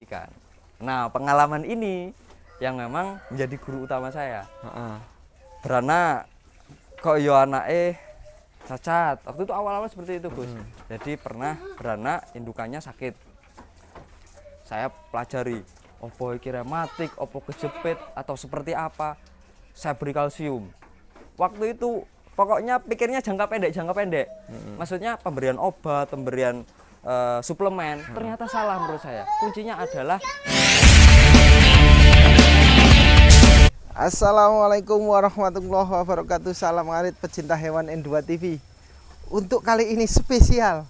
ikan. Nah, pengalaman ini yang memang menjadi guru utama saya. Berana kok yo anake cacat. Waktu itu awal-awal seperti itu, Gus. Jadi pernah beranak indukannya sakit. Saya pelajari, opo iki rematik, opo kejepit atau seperti apa. Saya beri kalsium. Waktu itu pokoknya pikirnya jangka pendek. Maksudnya pemberian obat, pemberian suplemen, ternyata salah menurut saya. Kuncinya adalah Assalamualaikum warahmatullahi wabarakatuh. Salam ngarit pecinta hewan N2 TV. Untuk kali ini spesial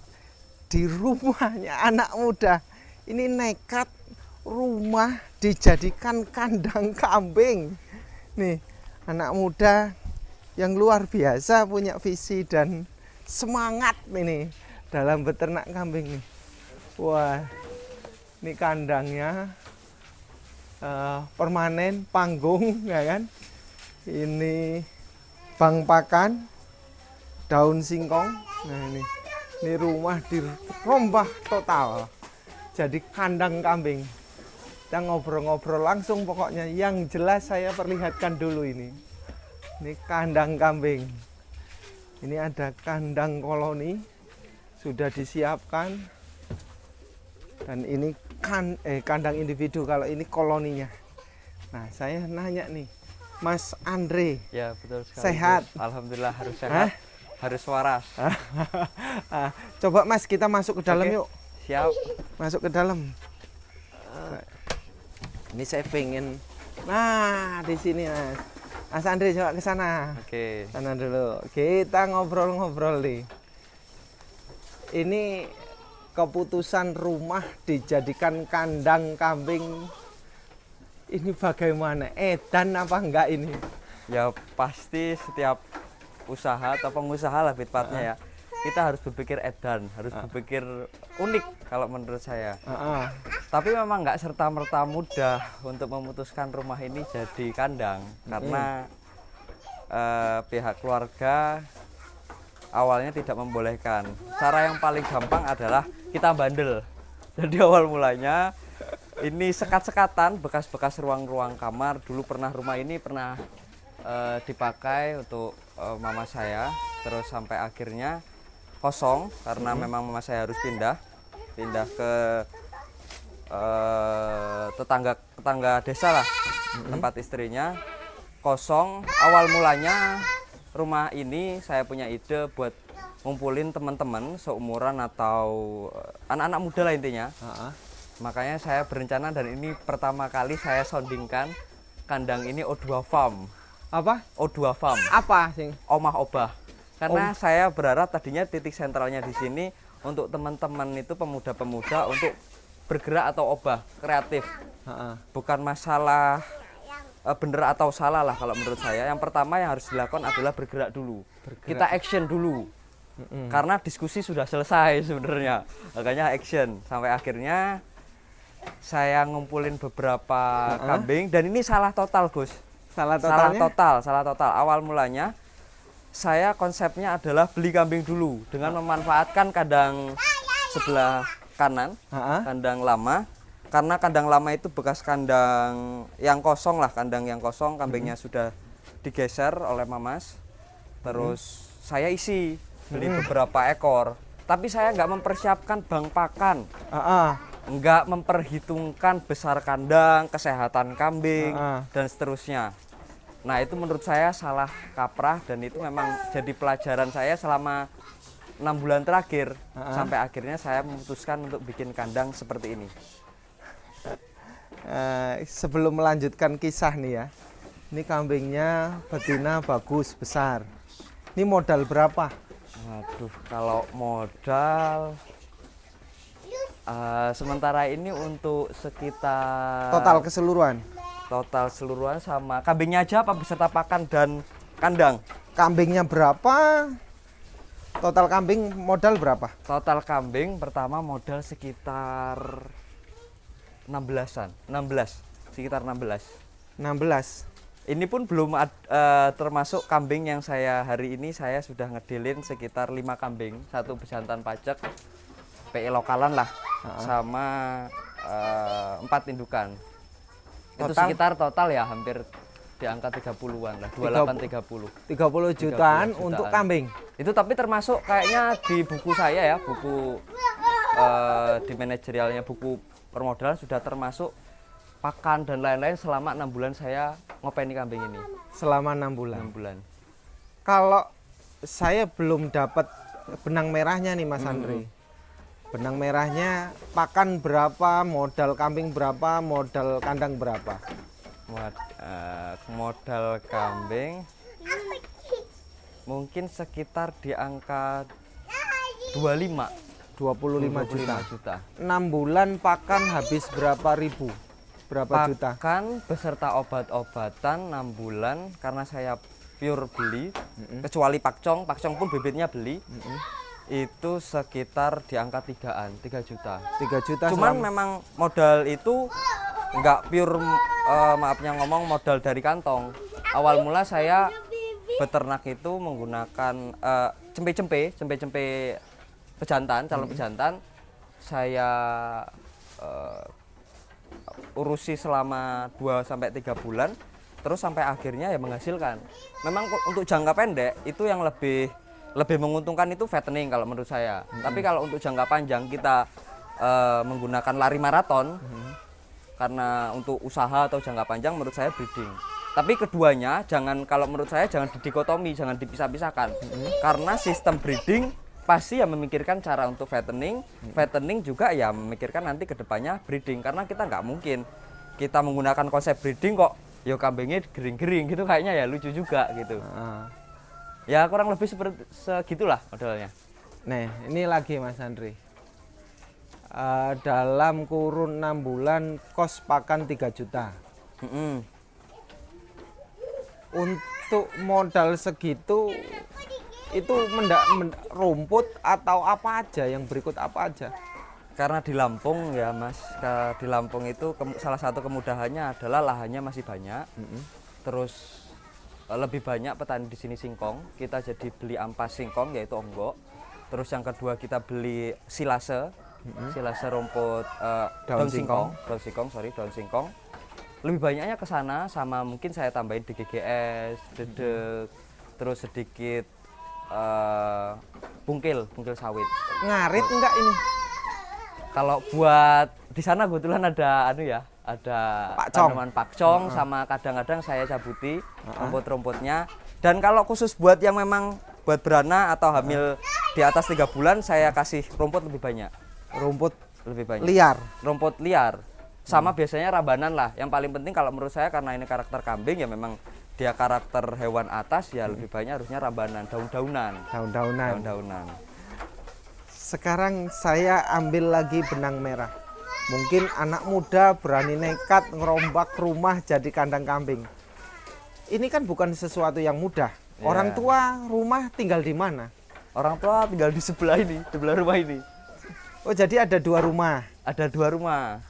di rumahnya anak muda. Ini nekat rumah dijadikan kandang kambing. Nih, anak muda yang luar biasa punya visi dan semangat ini dalam beternak kambing nih. Wah, ini kandangnya permanen, panggung, ya kan? Ini bang pakan, daun singkong. Nah ini rumah dirombak total, jadi kandang kambing. Kita ngobrol-ngobrol langsung pokoknya. Yang jelas saya perlihatkan dulu ini kandang kambing. Ini ada kandang koloni, sudah disiapkan. Dan ini kandang individu, kalau ini koloninya. Nah, saya nanya nih, Mas Andre. ya betul sekali. Sehat? Gus. Alhamdulillah harus sehat. Harus waras. Coba Mas, kita masuk ke dalam. Oke. Yuk. Siap. Masuk ke dalam. Ini saya pengen. Nah, di sini Mas. Mas Andre coba ke sana. Oke. Sana dulu. Kita ngobrol-ngobrol nih. Ini keputusan rumah dijadikan kandang kambing ini bagaimana? Edan apa enggak ini? Ya pasti setiap usaha atau pengusaha lah tepatnya ya. Kita harus berpikir edan, harus berpikir unik kalau menurut saya. Tapi memang nggak serta-merta mudah untuk memutuskan rumah ini jadi kandang karena pihak keluarga awalnya tidak membolehkan. Cara yang paling gampang adalah kita bandel. Jadi awal mulanya ini sekat-sekatan, bekas-bekas ruang-ruang kamar. Dulu rumah ini pernah dipakai untuk mama saya, terus sampai akhirnya kosong karena memang mama saya harus pindah ke tetangga desa lah, tempat istrinya. Kosong. Awal mulanya rumah ini saya punya ide buat ngumpulin teman-teman seumuran atau anak-anak muda lah intinya. Makanya saya berencana, dan ini pertama kali saya soundingkan kandang ini O2 Farm. Apa? O2 Farm. Apa sing? Omah obah. Karena saya berharap tadinya titik sentralnya di sini untuk teman-teman itu pemuda-pemuda untuk bergerak atau obah, kreatif. Bukan masalah bener atau salah lah kalau menurut saya. Yang pertama yang harus dilakukan adalah bergerak dulu. Kita action dulu. Karena diskusi sudah selesai sebenarnya. Makanya action. Sampai akhirnya saya ngumpulin beberapa kambing, dan ini salah total, Gus. Salah total. Awal mulanya saya konsepnya adalah beli kambing dulu dengan memanfaatkan kandang sebelah kanan, kandang lama. Karena kandang lama itu bekas kandang yang kosong lah, kambingnya sudah digeser oleh Mamas. Terus saya isi, beli beberapa ekor. Tapi saya nggak mempersiapkan bang pakan, nggak memperhitungkan besar kandang, kesehatan kambing, dan seterusnya. Nah itu menurut saya salah kaprah, dan itu memang jadi pelajaran saya selama 6 bulan terakhir. Sampai akhirnya saya memutuskan untuk bikin kandang seperti ini. Sebelum melanjutkan kisah nih ya, ini kambingnya betina bagus, besar. Ini modal berapa? Waduh, kalau modal sementara ini untuk sekitar total keseluruhan sama kambingnya aja apa beserta pakan dan kandang? Kambingnya berapa? Total kambing modal berapa? Total kambing pertama modal sekitar 16. Ini pun belum termasuk kambing yang saya hari ini saya sudah ngedilin sekitar 5 kambing, 1 bejantan pacek, PE lokalan lah, sama 4 indukan. Itu Total? sekitar total ya hampir di angka 30-an lah, 28 30. 30 jutaan untuk kambing. Itu tapi termasuk kayaknya di buku saya ya, buku di manajerialnya buku permodalan sudah termasuk pakan dan lain-lain selama 6 bulan saya ngopeni kambing ini. Selama 6 bulan. 6 bulan. Kalau saya belum dapat benang merahnya nih Mas Andre. Benang merahnya pakan berapa, modal kambing berapa, modal kandang berapa? Modal kambing mungkin sekitar di angka 25 juta. 6 bulan pakan habis berapa ribu? Berapa juta? Pakan beserta obat-obatan 6 bulan karena saya pure beli, kecuali pakcong pun bibitnya beli. Itu sekitar di angka 3 juta. 3 juta. Cuman memang modal itu nggak pure, maafnya ngomong, modal dari kantong. Awal mula saya beternak itu menggunakan cempe-cempe pejantan, calon pejantan. Saya urusi selama 2-3 bulan, terus sampai akhirnya ya menghasilkan. Memang untuk jangka pendek itu yang lebih menguntungkan itu fattening kalau menurut saya. Tapi kalau untuk jangka panjang kita menggunakan lari maraton, karena untuk usaha atau jangka panjang menurut saya breeding. Tapi keduanya kalau menurut saya jangan didikotomi, jangan dipisah-pisahkan. Karena sistem breeding pasti ya memikirkan cara untuk fattening, fattening juga ya memikirkan nanti kedepannya breeding. Karena kita nggak mungkin kita menggunakan konsep breeding kok yo kambingnya gering-gering gitu, kayaknya ya lucu juga gitu. Ya kurang lebih seperti segitulah modelnya. Nah ini lagi Mas Andre. Dalam kurun 6 bulan kos pakan 3 juta. Untuk modal segitu itu rumput atau apa aja, yang berikut apa aja? Karena di Lampung ya Mas, di Lampung itu salah satu kemudahannya adalah lahannya masih banyak. Terus lebih banyak petani di sini singkong, kita jadi beli ampas singkong yaitu onggok. Terus yang kedua kita beli silase, silase rumput daun singkong. Lebih banyaknya ke sana, sama mungkin saya tambahin DGGS, dedek, terus sedikit bungkil sawit. Ngarit enggak ini? Kalau buat di sana kebetulan ada ada tanaman pakcong, sama kadang-kadang saya cabuti rumput-rumputnya. Dan kalau khusus buat yang memang buat beranak atau hamil di atas 3 bulan, saya kasih rumput lebih banyak. Rumput lebih banyak. Liar. Rumput liar. Sama biasanya rabanan lah. Yang paling penting kalau menurut saya, karena ini karakter kambing ya memang dia karakter hewan atas ya lebih banyak harusnya rabanan, daun-daunan. Sekarang saya ambil lagi benang merah. Mungkin anak muda berani nekat ngerombak rumah jadi kandang kambing. Ini kan bukan sesuatu yang mudah. Orang tua rumah tinggal di mana? Orang tua tinggal di sebelah rumah ini. Oh, jadi ada 2 rumah. Ada 2 rumah.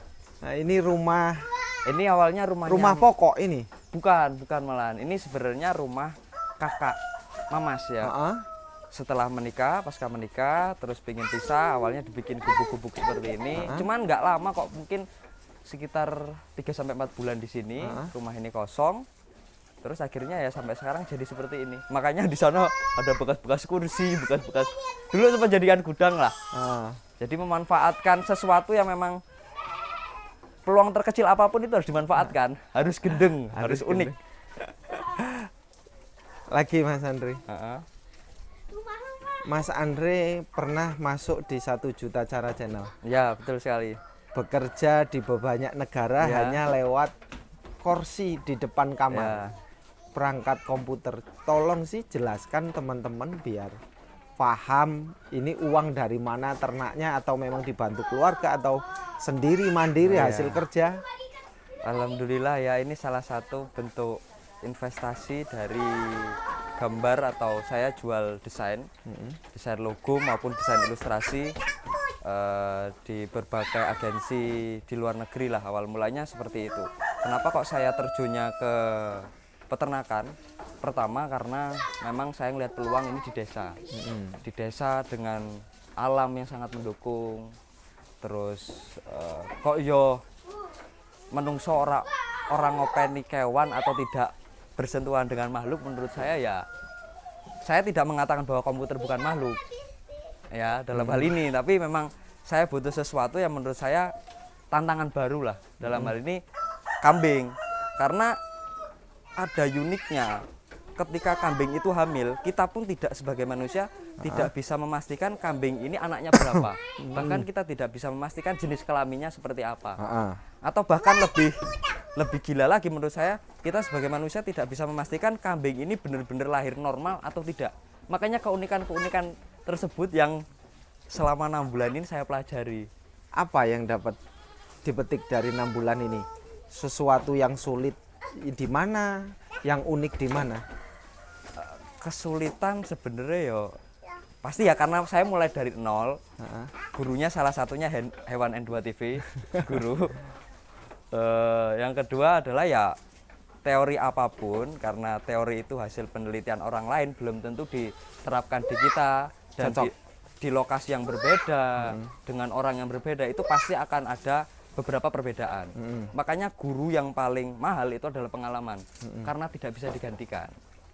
Nah, ini rumah. Ini awalnya rumah pokok ini. Bukan malahan. Ini sebenarnya rumah kakak Mamas ya. Setelah menikah, pasca menikah, terus pingin pisah, awalnya dibikin gubuk-gubuk seperti ini. Cuman nggak lama kok, mungkin sekitar 3-4 bulan di sini, rumah ini kosong. Terus akhirnya ya sampai sekarang jadi seperti ini. Makanya di sana ada bekas-bekas kursi, bekas-bekas dulu sempat jadikan gudang lah. Jadi memanfaatkan sesuatu yang memang peluang terkecil apapun itu harus dimanfaatkan, harus gendeng, harus unik. Lagi Mas Andre. Mas Andre pernah masuk di 1 Juta Cara Channel. Ya, betul sekali. Bekerja di banyak negara hanya lewat kursi di depan kamar. Perangkat komputer. Tolong sih jelaskan teman-teman biar paham ini uang dari mana ternaknya, atau memang dibantu keluarga atau sendiri mandiri hasil kerja. Alhamdulillah ya, ini salah satu bentuk investasi dari gambar, atau saya jual desain logo maupun desain ilustrasi di berbagai agensi di luar negeri lah. Awal mulanya seperti itu. Kenapa kok saya terjunnya ke peternakan? Pertama karena memang saya ngelihat peluang ini di desa. Di desa dengan alam yang sangat mendukung, terus kok yo menungso orang ngopeni kewan atau tidak bersentuhan dengan makhluk. Menurut saya ya, saya tidak mengatakan bahwa komputer bukan makhluk ya dalam hal ini, tapi memang saya butuh sesuatu yang menurut saya tantangan baru lah dalam hal ini kambing, karena ada uniknya. Ketika kambing itu hamil, kita pun tidak sebagai manusia tidak bisa memastikan kambing ini anaknya berapa. Bahkan kita tidak bisa memastikan jenis kelaminnya seperti apa. Atau bahkan lebih gila lagi menurut saya, kita sebagai manusia tidak bisa memastikan kambing ini benar-benar lahir normal atau tidak. Makanya keunikan-keunikan tersebut yang selama 6 bulan ini saya pelajari. Apa yang dapat dipetik dari 6 bulan ini? Sesuatu yang sulit di mana? Yang unik di mana? Kesulitan sebenarnya yo pasti ya, karena saya mulai dari nol. Gurunya salah satunya Hewan N2 TV guru. Yang kedua adalah ya teori apapun, karena teori itu hasil penelitian orang lain, belum tentu diterapkan di kita, dan di lokasi yang berbeda dengan orang yang berbeda itu pasti akan ada beberapa perbedaan. Makanya guru yang paling mahal itu adalah pengalaman, karena tidak bisa digantikan.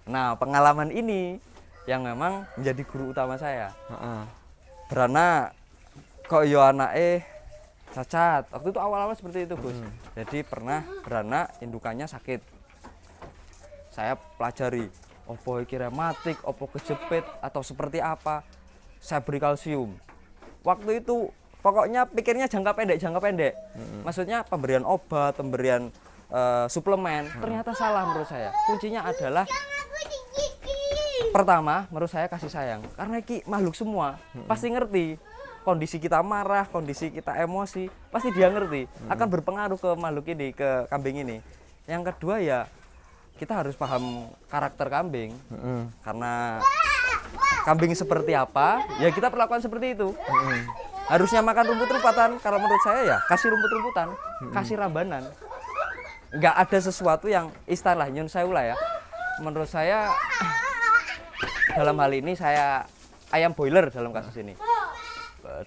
Nah, pengalaman ini yang memang menjadi guru utama saya. Berana kok yo anake cacat. Waktu itu awal-awal seperti itu, Gus. Jadi pernah beranak indukannya sakit. Saya pelajari opo iki rematik, opo kejepit atau seperti apa. Saya beri kalsium. Waktu itu pokoknya pikirnya jangka pendek. Maksudnya pemberian obat, pemberian suplemen, ternyata salah menurut saya. Kuncinya adalah pertama, menurut saya kasih sayang. Karena iki makhluk semua pasti ngerti kondisi kita marah, kondisi kita emosi, pasti dia ngerti. Akan berpengaruh ke makhluk ini, ke kambing ini. Yang kedua ya, kita harus paham karakter kambing. Karena kambing seperti apa, ya kita perlakukan seperti itu. Harusnya makan rumput-rumpatan, kalau menurut saya ya kasih rumput-rumputan, kasih rambanan. Nggak ada sesuatu yang istilah nyun sewu lah ya. Menurut saya dalam hal ini saya ayam boiler dalam kasus ini.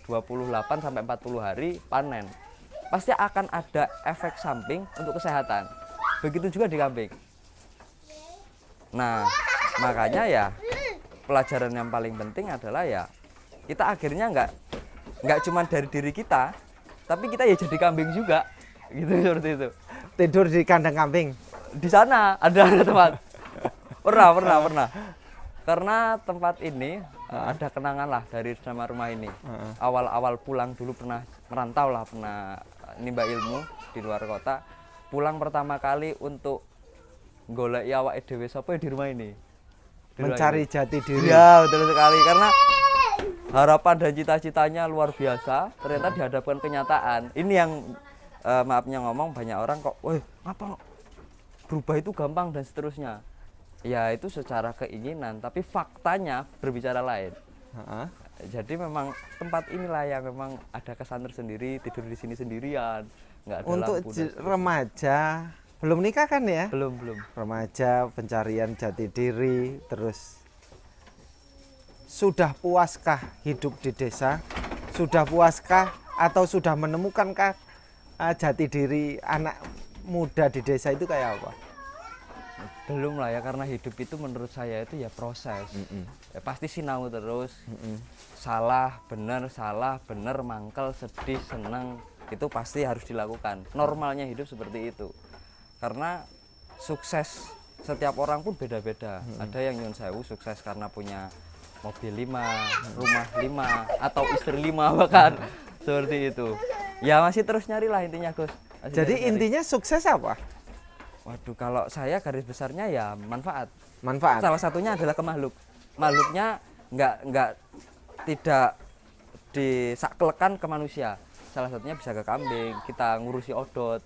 28 sampai 40 hari panen. Pasti akan ada efek samping untuk kesehatan. Begitu juga di kambing. Nah, makanya ya pelajaran yang paling penting adalah ya kita akhirnya nggak cuma dari diri kita, tapi kita ya jadi kambing juga, gitu seperti itu. Tidur di kandang kambing. Di sana ada tempat. Pernah. Karena tempat ini ada kenangan lah dari sama rumah ini. Awal-awal pulang dulu pernah merantau lah, pernah nimba ilmu di luar kota. Pulang pertama kali untuk golek awake dhewe sapa di rumah ini. Mencari jati diri. Ya, betul sekali. Karena harapan dan cita-citanya luar biasa, ternyata dihadapkan kenyataan. Ini yang maafnya ngomong, banyak orang kok, "Woi, apa berubah itu gampang dan seterusnya." Ya itu secara keinginan, tapi faktanya berbicara lain. Jadi memang tempat inilah yang memang ada kesan tersendiri, tidur di sini sendirian, nggak ada untuk lampu. Remaja, belum nikah kan ya? Belum. Remaja, pencarian jati diri, terus sudah puaskah hidup di desa? Sudah puaskah atau sudah menemukankah jati diri anak muda di desa itu kayak apa? Belum lah ya, karena hidup itu menurut saya itu ya proses. Ya, pasti sinau terus. Salah bener, mangkel, sedih, senang, itu pasti harus dilakukan. Normalnya hidup seperti itu. Karena sukses setiap orang pun beda-beda. Ada yang nyun sewu sukses karena punya mobil 5, rumah 5, atau istri 5 bahkan. Seperti itu. Ya masih terus nyari lah intinya, Gus. Jadi intinya sukses apa? Waduh, kalau saya garis besarnya ya manfaat. Salah satunya adalah ke makhluk. Makhluknya tidak disaklekkan ke manusia. Salah satunya bisa ke kambing, kita ngurusi odot.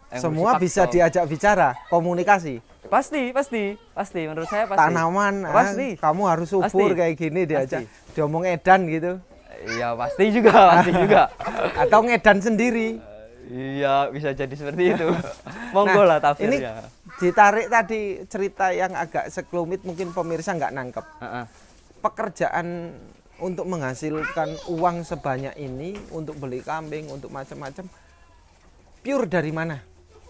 Semua bisa diajak bicara, komunikasi. Pasti. Menurut saya pasti. Tanaman, pasti. Kamu harus subur kayak gini diajak. Diomong edan gitu. Iya, pasti juga. Atau ngedan sendiri. Iya, bisa jadi seperti itu. Monggo lah tafsirnya. Ini ditarik tadi cerita yang agak sekelumit, mungkin pemirsa nggak nangkep. Pekerjaan untuk menghasilkan uang sebanyak ini untuk beli kambing, untuk macam-macam, pure dari mana?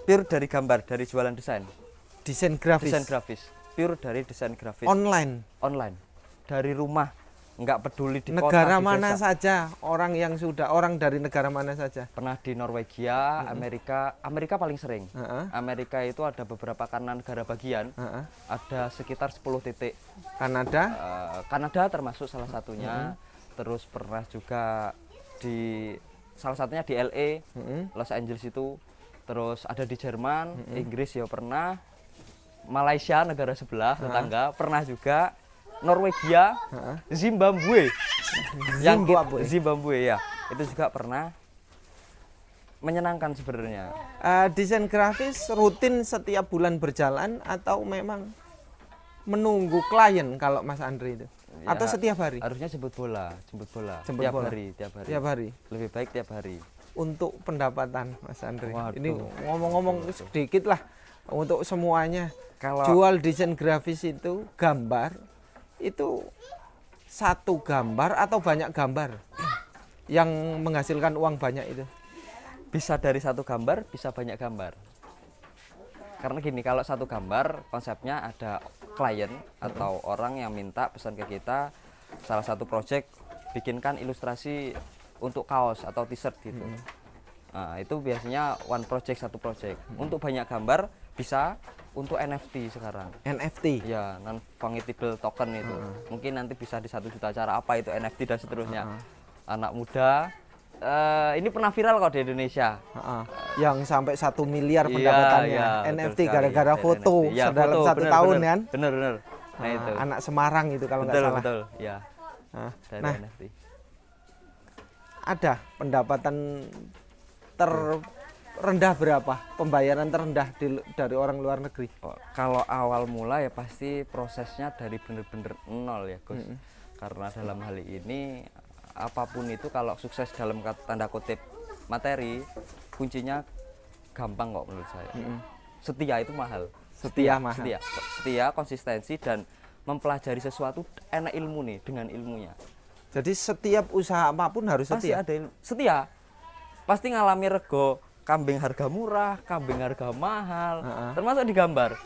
Pure dari gambar, dari jualan desain. Desain grafis. Desain grafis. Pure dari desain grafis. Online. Online. Dari rumah. Nggak peduli di negara kota, mana di desa. saja, orang dari negara mana saja. Pernah di Norwegia, Amerika paling sering. Amerika itu ada beberapa karena negara bagian, ada sekitar 10 titik. Kanada termasuk salah satunya. Terus pernah juga di salah satunya di LA, Los Angeles itu. Terus ada di Jerman, Inggris ya pernah, Malaysia negara sebelah tetangga pernah juga. Norwegia, Zimbabwe, Zimbabwe ya, itu juga pernah. Menyenangkan sebenarnya. Desain grafis rutin setiap bulan berjalan atau memang menunggu klien kalau Mas Andri itu? Ya, atau setiap hari? Harusnya jemput bola. Tiap hari. Lebih baik tiap hari. Untuk pendapatan Mas Andri. Waduh. Ini ngomong-ngomong sedikit lah untuk semuanya. Kalau jual desain grafis itu gambar. Itu satu gambar atau banyak gambar yang menghasilkan uang banyak itu? Bisa dari satu gambar, bisa banyak gambar. Karena gini, kalau satu gambar konsepnya ada klien atau orang yang minta pesan ke kita salah satu project bikinkan ilustrasi untuk kaos atau t-shirt gitu. Nah, itu biasanya one project, satu project. Untuk banyak gambar bisa untuk NFT sekarang. NFT? Ya, non fungible token itu. Mungkin nanti bisa di 1 juta cara apa itu NFT dan seterusnya. Anak muda, ini pernah viral kok di Indonesia. Yang sampai 1 miliar pendapatannya. NFT gara-gara foto ya, dalam foto, 1 tahun kan? Bener. Nah, itu. Anak Semarang itu kalau nggak salah. Betul, ya. Dari Nah, NFT. Ada pendapatan rendah berapa? Pembayaran terendah dari orang luar negeri? Kalau awal mula ya pasti prosesnya dari bener-bener nol ya Gus. Karena dalam hal ini apapun itu kalau sukses dalam tanda kutip materi, kuncinya gampang kok menurut saya. Setia itu mahal. Setia, konsistensi dan mempelajari sesuatu enak ilmu nih dengan ilmunya. Jadi setiap usaha apapun harus pasti setia. Ada setia. Pasti ngalami rego kambing harga murah, kambing harga mahal, termasuk di gambar.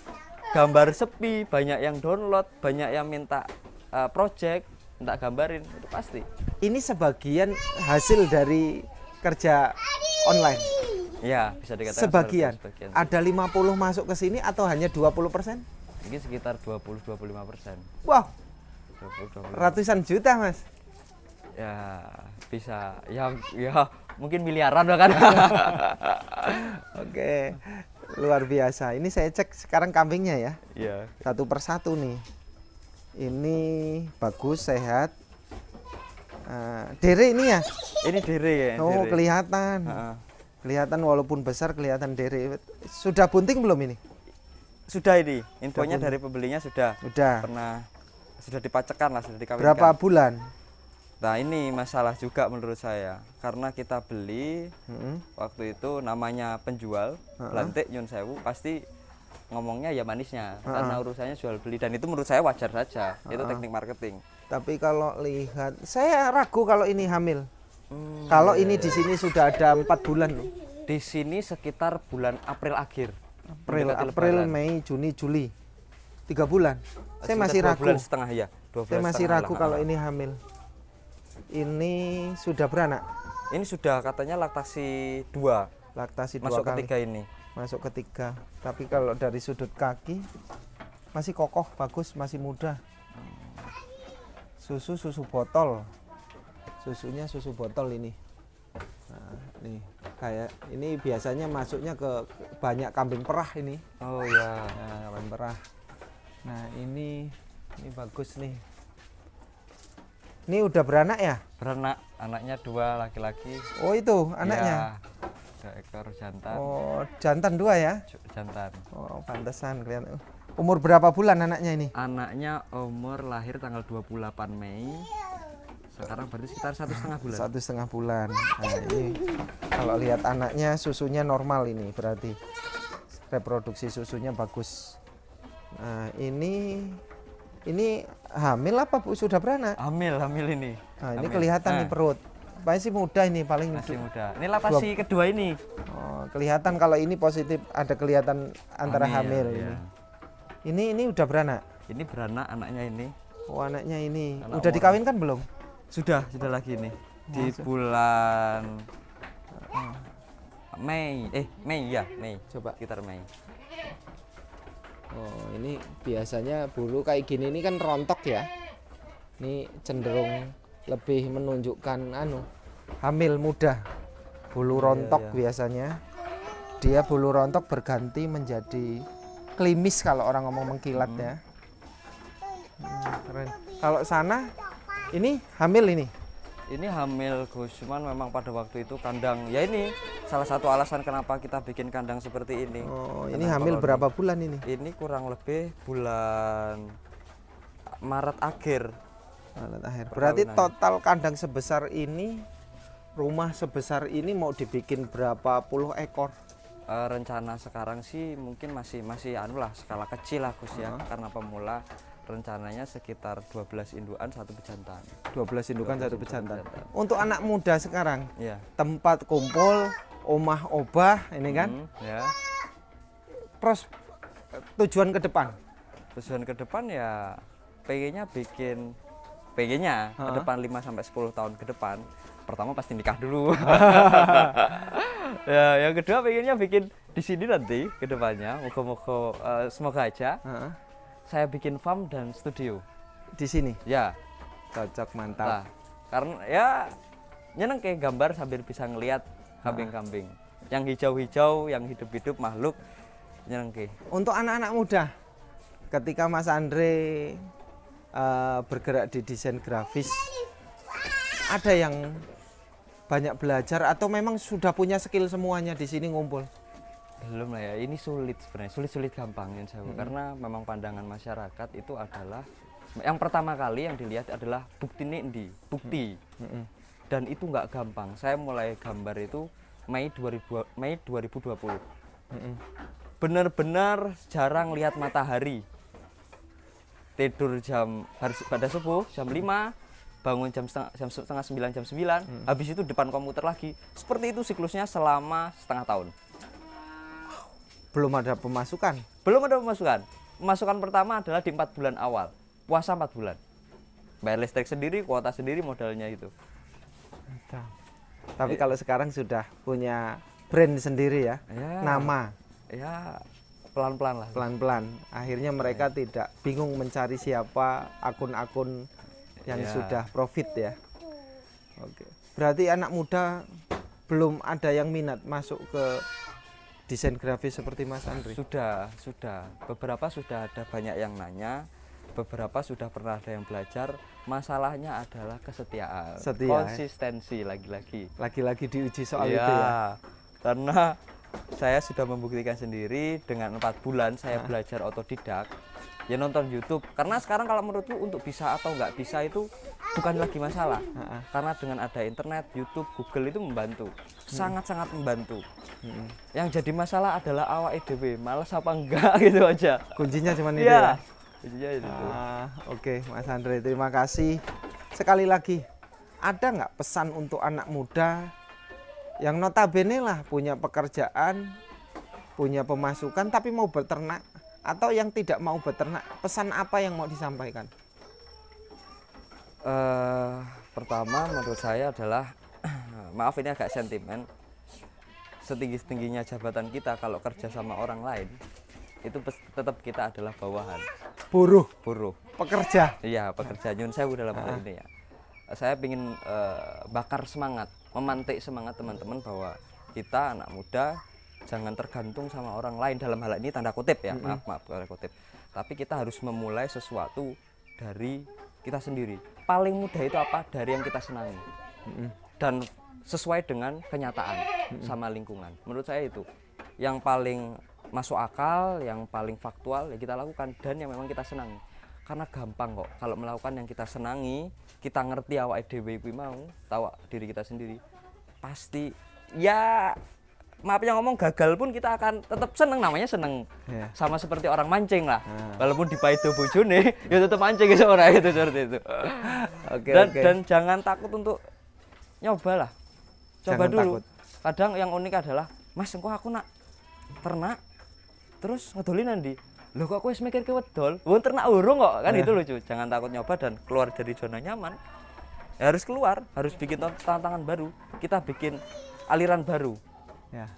Gambar sepi, banyak yang download, banyak yang minta project, minta gambarin, itu pasti. Ini sebagian hasil dari kerja online. Ya, bisa dikatakan sebagian. Ada 50 masuk ke sini atau hanya 20%? Mungkin sekitar 20-25%. Wow. 20-25%. Ratusan juta, Mas. Ya, bisa. Ya mungkin miliaran bahkan. Oke, luar biasa. Ini saya cek sekarang kambingnya ya. Iya. Satu persatu nih. Ini bagus, sehat. Dere ini ya? Ini dere ya. Oh, dere. kelihatan. Kelihatan walaupun besar kelihatan dere. Sudah bunting belum ini? Sudah ini. Infonya dari pembelinya sudah. Sudah dipacekkan lah, sudah dikawinkan. Berapa bulan? Nah, ini masalah juga menurut saya. Karena kita beli waktu itu namanya penjual, Lantik Nyun Sewu, pasti ngomongnya ya manisnya. Karena urusannya jual beli dan itu menurut saya wajar saja. Itu teknik marketing. Tapi kalau lihat, saya ragu kalau ini hamil. Kalau ini di sini sudah ada 4 bulan loh. Di sini sekitar bulan April akhir. April, Mei, Juni, Juli. 3 bulan. Saya masih ragu. 2 bulan setengah ya. Saya masih ragu kalau ini hamil. Ini sudah beranak. Ini sudah katanya laktasi 2. Laktasi 2 masuk kali. Ketiga ini. Masuk ketiga. Tapi kalau dari sudut kaki masih kokoh, bagus, masih muda. Susu botol. Susunya susu botol ini. Nah, nih kayak ini biasanya masuknya ke banyak kambing perah ini. Oh ya. Nah, kambing perah. Nah, ini bagus nih. Ini udah beranak ya? Beranak, anaknya 2 laki-laki. Oh, itu anaknya. Ya, 2 ekor jantan. Oh, jantan 2 ya? Jantan. Oh, pantesan kelihatan. Umur berapa bulan anaknya ini? Anaknya umur lahir tanggal 28 Mei. Sekarang berarti sekitar 1,5 bulan. 1,5 bulan. Nah, ini kalau lihat anaknya susunya normal ini berarti reproduksi susunya bagus. Nah, ini Ini hamil apa Bu? Sudah beranak? Hamil ini. Nah, ini Hamil. kelihatan nih perut. Masih muda ini paling. Masih muda. Ini lapasi kedua ini. Oh, kelihatan kalau ini positif, ada kelihatan antara hamil iya. ini udah beranak. Ini beranak anaknya ini. Oh, anaknya ini Anak udah umur. dikawinkan belum? Sudah lagi ini. Di bulan Mei ya, Mei. Coba. Sekitar Mei. Oh, ini biasanya bulu kayak gini ini kan rontok ya. Ini cenderung lebih menunjukkan hamil muda. Bulu rontok biasanya. Dia bulu rontok berganti menjadi klimis kalau orang ngomong mengkilat ya. Keren. Kalau sana ini hamil ini. Ini hamil Gus, cuman memang pada waktu itu kandang ya ini salah satu alasan kenapa kita bikin kandang seperti ini. Oh, ini hamil berapa bulan ini? Ini kurang lebih bulan Maret akhir. Maret akhir. Berarti total kandang sebesar ini, rumah sebesar ini mau dibikin berapa puluh ekor? Rencana sekarang sih mungkin masih skala kecil lah Gus ya, karena pemula. Rencananya sekitar 12 indukan, 1 bejantan. 12 indukan, 1 bejantan. Untuk anak muda sekarang, Iya. tempat kumpul, omah obah ini kan. Ya. Terus tujuan ke depan. Tujuan ke depan ya pengennya ke depan 5 sampai 10 tahun ke depan. Pertama pasti nikah dulu. Ya, yang kedua pengennya bikin di sini nanti ke depannya. Moga-moga semoga aja. Saya bikin farm dan studio Di sini. ya. Cocok, mantap. Nah, karena ya nyeneng kayak gambar sambil bisa ngelihat kambing-kambing yang hijau-hijau, yang hidup-hidup makhluk, nyeneng kayak. Untuk anak-anak muda, ketika Mas Andre bergerak di desain grafis, ada yang banyak belajar atau memang sudah punya skill semuanya di sini ngumpul? Belum lah ya, ini sulit sebenarnya, sulit gampang ya saya, karena memang pandangan masyarakat itu adalah yang pertama kali yang dilihat adalah bukti, dan itu nggak gampang. Saya mulai gambar itu Mei 2020, benar-benar jarang lihat matahari, tidur pada subuh jam 5, bangun jam setengah 9, jam 9, habis itu depan komputer lagi, seperti itu siklusnya selama setengah tahun. Belum ada pemasukan. Pemasukan pertama adalah di 4 bulan awal. Puasa 4 bulan. Bayar listrik sendiri, kuota sendiri, modalnya itu. Tapi kalau sekarang sudah punya brand sendiri ya, nama. Ya, pelan-pelan lah. Pelan-pelan. Akhirnya mereka tidak bingung mencari siapa akun-akun yang sudah profit ya. Oke. Berarti anak muda belum ada yang minat masuk ke desain grafis seperti Mas Andre? Sudah. Beberapa sudah ada banyak yang nanya, beberapa sudah pernah ada yang belajar. Masalahnya adalah kesetiaan, konsistensi lagi-lagi. Lagi-lagi diuji soal itu ya. Karena saya sudah membuktikan sendiri dengan 4 bulan saya belajar otodidak. Ya nonton YouTube. Karena sekarang kalau menurutku untuk bisa atau nggak bisa itu bukan lagi masalah. Karena dengan ada internet, YouTube, Google itu membantu. Sangat-sangat membantu. Yang jadi masalah adalah awak EDW, males apa enggak gitu aja. Kuncinya cuma itu ya. Kuncinya itu. Oke, Mas Andre, terima kasih. Sekali lagi, ada nggak pesan untuk anak muda yang notabene lah punya pekerjaan, punya pemasukan tapi mau beternak, atau yang tidak mau beternak, pesan apa yang mau disampaikan? Pertama menurut saya adalah maaf ini agak sentimen, setinggi-tingginya jabatan kita kalau kerja sama orang lain itu tetap kita adalah bawahan, buruh pekerja. Iya, pekerja nyun sewu dalam hal ini ya. Saya ingin bakar semangat, memantik semangat teman-teman bahwa kita anak muda jangan tergantung sama orang lain, dalam hal ini tanda kutip ya, maaf tanda kutip, tapi kita harus memulai sesuatu dari kita sendiri. Paling mudah itu apa? Dari yang kita senangi dan sesuai dengan kenyataan sama lingkungan. Menurut saya itu yang paling masuk akal, yang paling faktual ya kita lakukan, dan yang memang kita senangi. Karena gampang kok kalau melakukan yang kita senangi, kita ngerti awake dhewe kuwi mau, tahu diri kita sendiri, pasti ya maaf yang ngomong gagal pun kita akan tetap seneng, namanya seneng. Sama seperti orang mancing lah. Walaupun dipaido bojone ya tetap mancing gitu orang itu seperti itu. Dan jangan takut untuk nyoba lah. Coba jangan dulu. Takut. Kadang yang unik adalah, Mas, engko aku nak ternak terus ngedolin nanti. Loh kok aku mikir ke wedol? Wong ternak urung kok, kan itu lucu. Jangan takut nyoba dan keluar dari zona nyaman. Ya, harus keluar, harus bikin tantangan baru. Kita bikin aliran baru. Ya.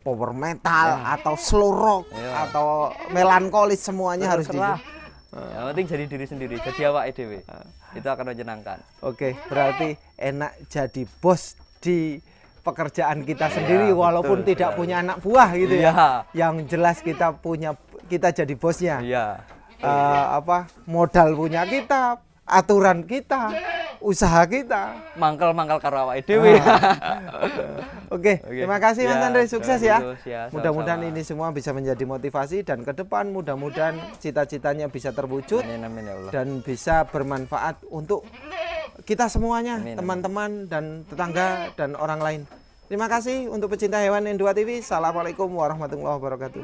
Power metal atau slow rock atau melankolis semuanya harus yang penting jadi diri sendiri, jadi awak EDW. Itu akan menyenangkan. Oke, berarti enak jadi bos di pekerjaan kita sendiri walaupun betul, tidak punya anak buah gitu ya. Yang jelas kita jadi bosnya. Modal punya kita, aturan kita, usaha kita, mangkel karo awake dhewe. Oke, terima kasih Mas Andre, sukses ya. Mudah-mudahan ini semua bisa menjadi motivasi dan ke depan mudah-mudahan cita-citanya bisa terwujud. Amin, ya Allah. Dan bisa bermanfaat untuk kita semuanya, teman-teman dan tetangga dan orang lain. Terima kasih untuk pecinta hewan N2 TV. Assalamualaikum warahmatullahi wabarakatuh.